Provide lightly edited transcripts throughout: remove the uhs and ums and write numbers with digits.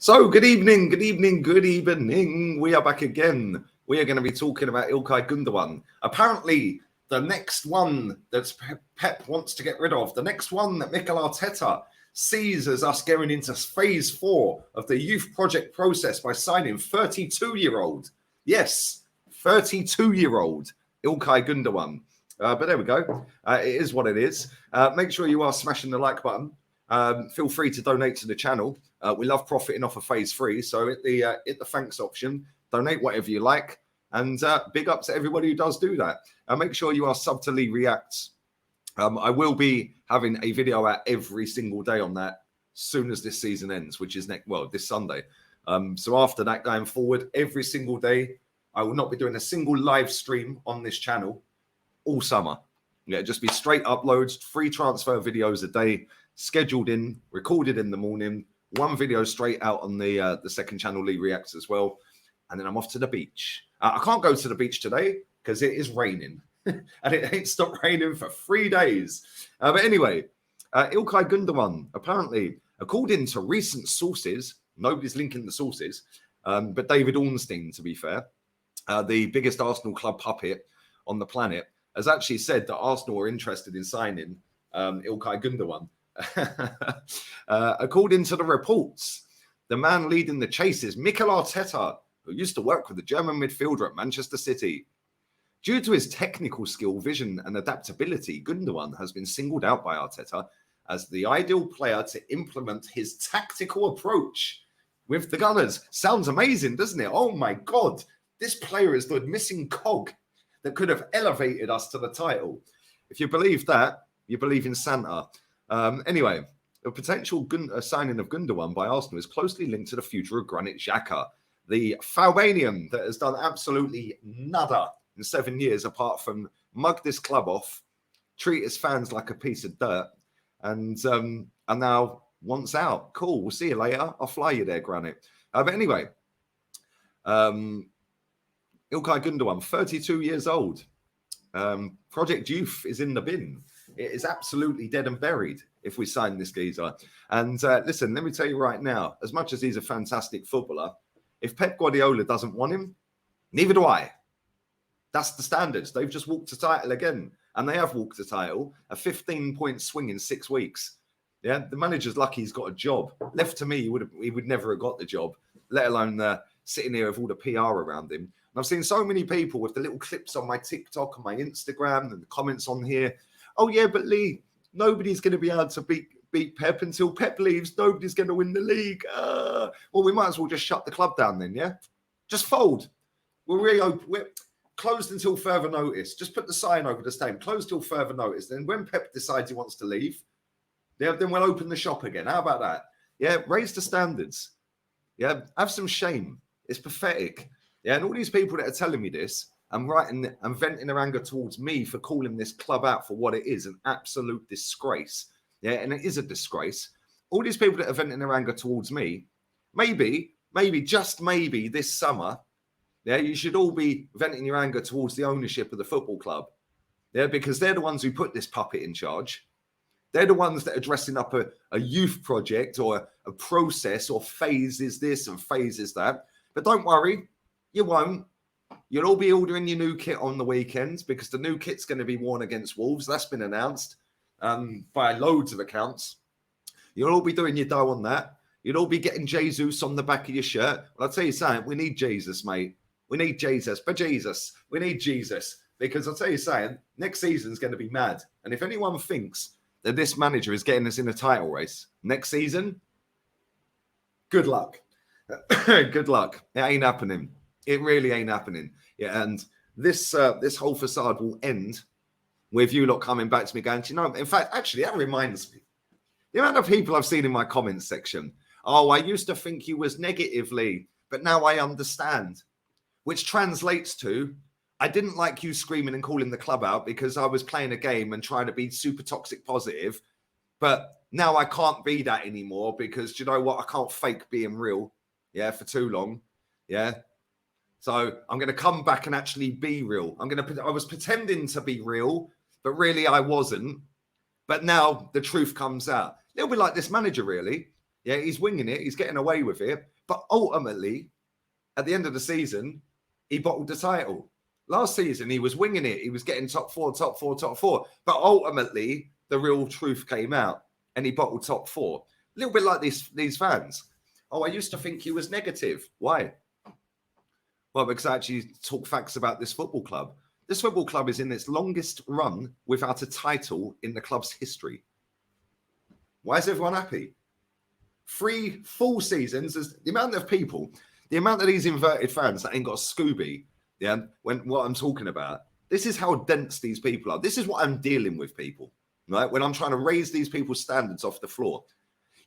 So, good evening, good evening, good evening. We are back again. We are going to be talking about İlkay Gundogan. Apparently, the next one that Pep wants to get rid of, the next one that Mikel Arteta sees as us going into phase 4 of the youth project process by signing 32-year-old. Yes, 32-year-old İlkay Gundogan. But there we go. It is what it is. Make sure you are smashing the like button. Feel free to donate to the channel. We love profiting off of phase 3, so hit the thanks option, donate whatever you like, and big up to everybody who does do that. Make sure you are sub to Lee Reacts. I will be having a video out every single day on that soon as this season ends, which is this Sunday. So after that, going forward, every single day, I will not be doing a single live stream on this channel all summer. Yeah, just be straight uploads, free transfer videos a day, scheduled in, recorded in the morning, one video straight out on the second channel, Lee Reacts as well. And then I'm off to the beach. I can't go to the beach today because it is raining. And it ain't stopped raining for 3 days. But anyway, İlkay Gundogan, apparently, according to recent sources, nobody's linking the sources, but David Ornstein, to be fair, the biggest Arsenal club puppet on the planet, has actually said that Arsenal are interested in signing İlkay Gundogan. According to the reports, the man leading the chase is Mikel Arteta, who used to work with the German midfielder at Manchester City. Due to his technical skill, vision and adaptability, Gundogan has been singled out by Arteta as the ideal player to implement his tactical approach with the Gunners. Sounds amazing, doesn't it? Oh my God, this player is the missing cog that could have elevated us to the title. If you believe that, you believe in Santa. Anyway, the potential signing of Gundogan by Arsenal is closely linked to the future of Granit Xhaka, the Albanian that has done absolutely nada in 7 years apart from mug this club off, treat his fans like a piece of dirt, and now wants out. Cool, we'll see you later. I'll fly you there, Granit. But anyway, İlkay Gundogan, 32 years old. Project Youth is in the bin. It is absolutely dead and buried if we sign this geezer. And listen, let me tell you right now, as much as he's a fantastic footballer, if Pep Guardiola doesn't want him, neither do I. That's the standards. They've just walked a title again. And they have walked a title, a 15-point swing in 6 weeks. Yeah, the manager's lucky he's got a job. Left to me, he would never have got the job, let alone sitting here with all the PR around him. And I've seen so many people with the little clips on my TikTok and my Instagram and the comments on here. Oh, yeah, but Lee, nobody's going to be able to beat Pep until Pep leaves. Nobody's going to win the league. Well, we might as well just shut the club down then, yeah? Just fold. We're closed until further notice. Just put the sign over the stadium. Closed till further notice. Then when Pep decides he wants to leave, then we'll open the shop again. How about that? Yeah, raise the standards. Yeah, have some shame. It's pathetic. Yeah, and all these people that are telling me this, I'm venting their anger towards me for calling this club out for what it is, an absolute disgrace. Yeah, and it is a disgrace. All these people that are venting their anger towards me, maybe, just maybe this summer, yeah, you should all be venting your anger towards the ownership of the football club. Yeah, because they're the ones who put this puppet in charge. They're the ones that are dressing up a youth project or a process or phases this and phases that. But don't worry, you won't. You'll all be ordering your new kit on the weekends because the new kit's going to be worn against Wolves. That's been announced by loads of accounts. You'll all be doing your dough on that. You'll all be getting Jesus on the back of your shirt. Well, I'll tell you something, we need Jesus, mate. We need Jesus. For Jesus, we need Jesus. Because I'll tell you something, next season's going to be mad. And if anyone thinks that this manager is getting us in a title race next season, good luck. Good luck. It ain't happening. It really ain't happening. Yeah, and this whole facade will end with you lot coming back to me going, in fact, actually, that reminds me. The amount of people I've seen in my comments section, oh, I used to think you was negatively, but now I understand. Which translates to, I didn't like you screaming and calling the club out because I was playing a game and trying to be super toxic positive. But now I can't be that anymore because, do you know what? I can't fake being real, yeah, for too long, yeah. So I'm going to come back and actually be real. I was pretending to be real, but really I wasn't. But now the truth comes out. It'll be like this manager, really. Yeah, he's winging it. He's getting away with it. But ultimately, at the end of the season, he bottled the title. Last season, he was winging it. He was getting top four. But ultimately, the real truth came out and he bottled top four. A little bit like these fans. Oh, I used to think he was negative. Why? Well, because I actually talk facts about this football club. This football club is in its longest run without a title in the club's history. Why is everyone happy? 3 full seasons. The amount of people, the amount of these inverted fans that ain't got a Scooby, yeah, when what I'm talking about, this is how dense these people are. This is what I'm dealing with, people, right? When I'm trying to raise these people's standards off the floor.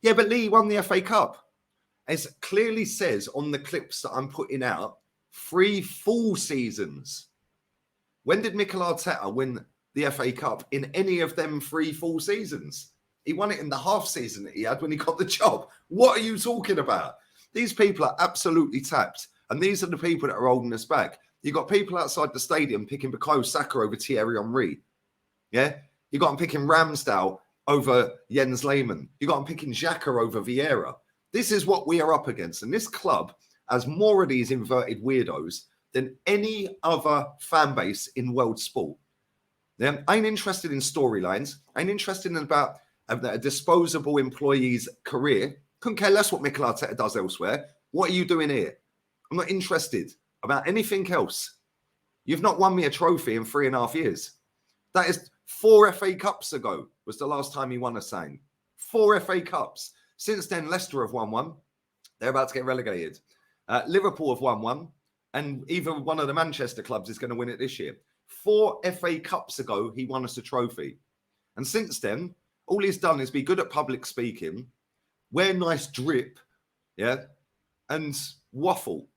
Yeah, but Lee won the FA Cup. As clearly says on the clips that I'm putting out, 3 full seasons. When did Mikel Arteta win the FA Cup in any of them 3 full seasons? He won it in the half season that he had when he got the job. What are you talking about? These people are absolutely tapped. And these are the people that are holding us back. You've got people outside the stadium picking Bukayo Saka over Thierry Henry. Yeah? You got them picking Ramsdale over Jens Lehmann. You got them picking Xhaka over Vieira. This is what we are up against. And this club has more of these inverted weirdos than any other fan base in world sport. Yeah? I ain't interested in storylines. I ain't interested in about a disposable employee's career. Couldn't care less what Mikel Arteta does elsewhere. What are you doing here? I'm not interested about anything else. You've not won me a trophy in 3.5 years. That is 4 FA Cups ago was the last time he won a sign. 4 FA Cups. Since then, Leicester have won one. They're about to get relegated. Liverpool have won one. And even one of the Manchester clubs is going to win it this year. 4 FA Cups ago, he won us a trophy. And since then, all he's done is be good at public speaking, wear nice drip, yeah, and waffle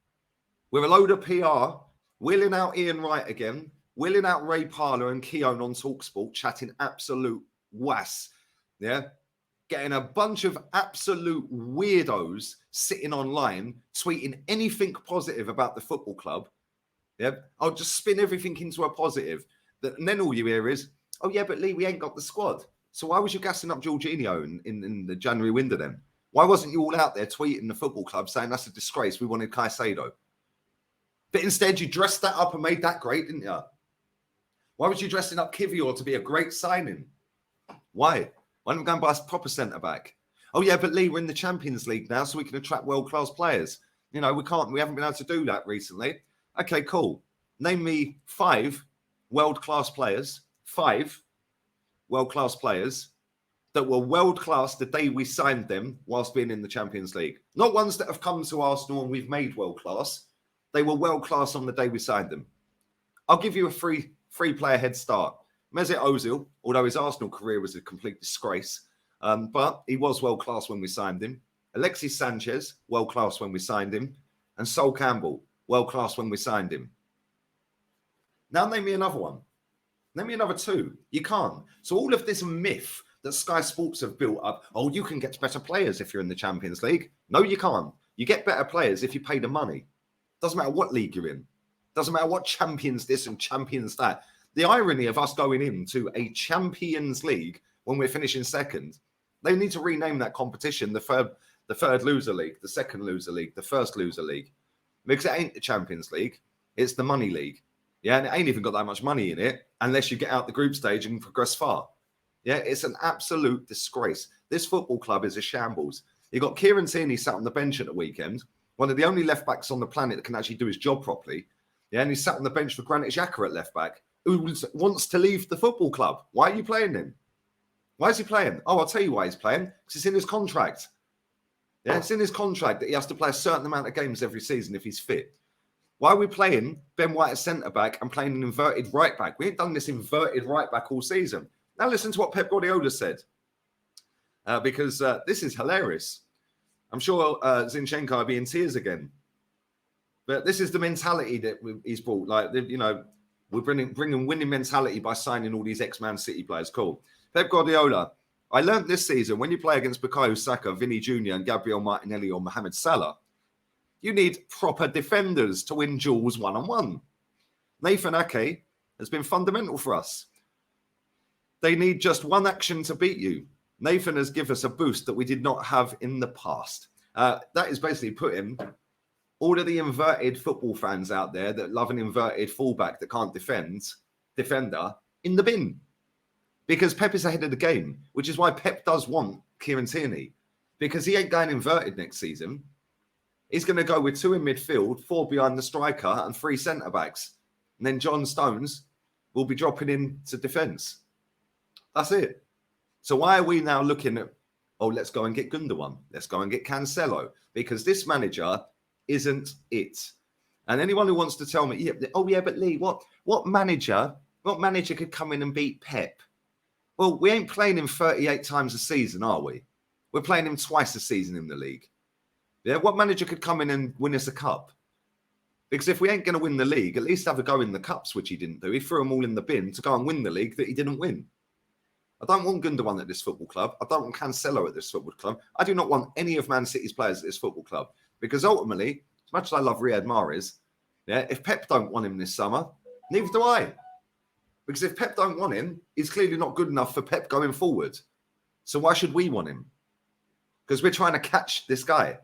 with a load of PR, wheeling out Ian Wright again, wheeling out Ray Parlour and Keown on TalkSport, chatting absolute wass, yeah, getting a bunch of absolute weirdos sitting online, tweeting anything positive about the football club, yeah, I'll just spin everything into a positive. And then all you hear is, oh yeah, but Lee, we ain't got the squad. So why was you gassing up Jorginho in the January window then? Why wasn't you all out there tweeting the football club saying that's a disgrace, we wanted Caicedo? But instead you dressed that up and made that great, didn't you? Why was you dressing up Kivior to be a great signing? Why? Why don't we go and buy a proper centre-back? Oh yeah, but Lee, we're in the Champions League now, so we can attract world-class players. You know, we haven't been able to do that recently. Okay, cool. Name me 5 world-class players, 5 world-class players that were world-class the day we signed them whilst being in the Champions League. Not ones that have come to Arsenal and we've made world-class. They were world-class on the day we signed them. I'll give you a free player head start. Mesut Ozil, although his Arsenal career was a complete disgrace, but he was world-class when we signed him. Alexis Sanchez, world-class when we signed him. And Sol Campbell, world-class when we signed him. Now name me another one. Name me another 2. You can't. So all of this myth that Sky Sports have built up, oh, you can get better players if you're in the Champions League. No, you can't. You get better players if you pay the money. Doesn't matter what league you're in. Doesn't matter what champions this and champions that. The irony of us going into a Champions League when we're finishing second, they need to rename that competition the third loser league, the second loser league, the first loser league. Because it ain't the Champions League. It's the money league. Yeah, and it ain't even got that much money in it unless you get out the group stage and progress far. Yeah, it's an absolute disgrace. This football club is a shambles. You got Kieran Tierney sat on the bench at the weekend, one of the only left backs on the planet that can actually do his job properly. Yeah, and he sat on the bench for Granit Xhaka at left back, who wants to leave the football club. Why are you playing him? Why is he playing? Oh, I'll tell you why he's playing. Because it's in his contract. Yeah, it's in his contract that he has to play a certain amount of games every season if he's fit. Why are we playing Ben White as centre-back and playing an inverted right-back? We ain't done this inverted right-back all season. Now listen to what Pep Guardiola said, because this is hilarious. I'm sure Zinchenko will be in tears again. But this is the mentality that he's brought. Like, you know, we're bringing winning mentality by signing all these ex-Man City players. Cool. Pep Guardiola, I learned this season, when you play against Bukayo Saka, Vinny Jr. and Gabriel Martinelli or Mohamed Salah, you need proper defenders to win duels one-on-one. Nathan Ake has been fundamental for us. They need just one action to beat you. Nathan has given us a boost that we did not have in the past. That is basically putting all of the inverted football fans out there that love an inverted fullback that can't defender in the bin. Because Pep is ahead of the game, which is why Pep does want Kieran Tierney. Because he ain't going inverted next season. He's going to go with 2 in midfield, 4 behind the striker and 3 centre-backs. And then John Stones will be dropping into defence. That's it. So why are we now looking at, oh, let's go and get Gundogan. Let's go and get Cancelo. Because this manager isn't it. And anyone who wants to tell me, but Lee, what manager could come in and beat Pep? Well, we ain't playing him 38 times a season, are we? We're playing him twice a season in the league. Yeah, what manager could come in and win us a cup? Because if we ain't going to win the league, at least have a go in the cups, which he didn't do. He threw them all in the bin to go and win the league that he didn't win. I don't want Gundogan at this football club. I don't want Cancelo at this football club. I do not want any of Man City's players at this football club. Because ultimately, as much as I love Riyad Mahrez, yeah, if Pep don't want him this summer, neither do I. Because if Pep don't want him, he's clearly not good enough for Pep going forward. So why should we want him? Because we're trying to catch this guy.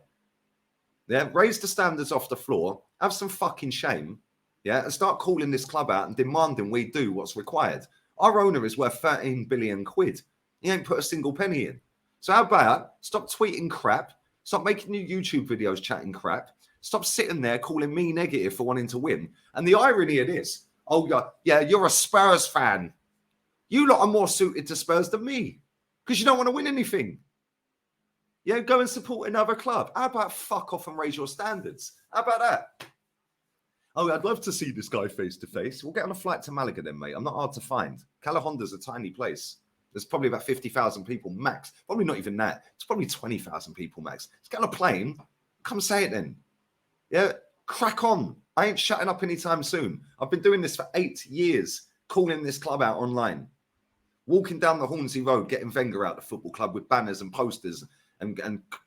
Yeah, raise the standards off the floor, have some fucking shame, yeah, and start calling this club out and demanding we do what's required. Our owner is worth 13 billion quid. He ain't put a single penny in. So how about stop tweeting crap, stop making new YouTube videos chatting crap, stop sitting there calling me negative for wanting to win. And the irony of this, you're a Spurs fan. You lot are more suited to Spurs than me because you don't want to win anything. Yeah, go and support another club. How about fuck off and raise your standards? How about that? Oh, I'd love to see this guy face to face. We'll get on a flight to Malaga then, mate. I'm not hard to find. Calahonda's a tiny place. There's probably about 50,000 people max. Probably not even that. It's probably 20,000 people max. Let's get on a plane. Come say it then. Yeah, crack on. I ain't shutting up anytime soon. I've been doing this for 8 years, calling this club out online. Walking down the Hornsey Road, getting Wenger out the football club with banners and posters and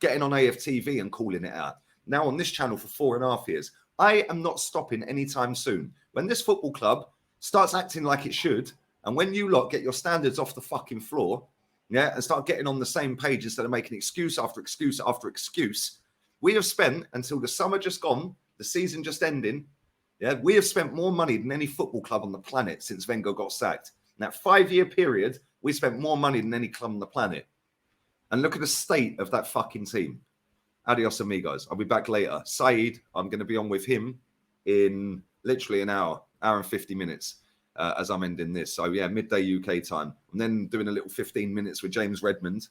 getting on AFTV and calling it out. Now on this channel for 4.5 years. I am not stopping anytime soon. When this football club starts acting like it should, and when you lot get your standards off the fucking floor, yeah, and start getting on the same page instead of making excuse after excuse after excuse, we have spent, until the summer just gone, the season just ending, yeah, we have spent more money than any football club on the planet since Wenger got sacked. In that 5-year period, we spent more money than any club on the planet. And look at the state of that fucking team. Adios, amigos. I'll be back later. Saeed, I'm going to be on with him in literally an hour and 50 minutes as I'm ending this. So, yeah, midday UK time. And then doing a little 15 minutes with James Redmond.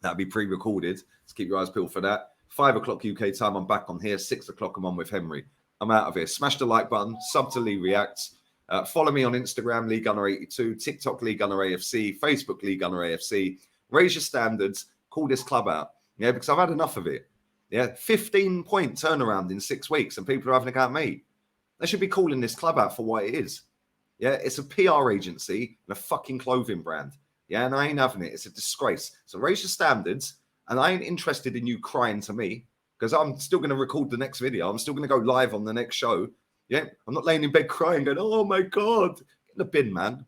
That'll be pre-recorded. Let's keep your eyes peeled for that. 5 o'clock UK time, I'm back on here. 6 o'clock, I'm on with Henry. I'm out of here. Smash the like button. Sub to Lee Reacts. Follow me on Instagram, Lee Gunner82. TikTok, Lee Gunner AFC. Facebook, Lee Gunner AFC. Raise your standards. Call this club out. Yeah, because I've had enough of it. Yeah, 15-point turnaround in 6 weeks and people are having a go at me. They should be calling this club out for what it is. Yeah, it's a PR agency and a fucking clothing brand. Yeah, and I ain't having it. It's a disgrace. So raise your standards, and I ain't interested in you crying to me because I'm still going to record the next video. I'm still going to go live on the next show. Yeah, I'm not laying in bed crying going, oh my God. Get in the bin, man.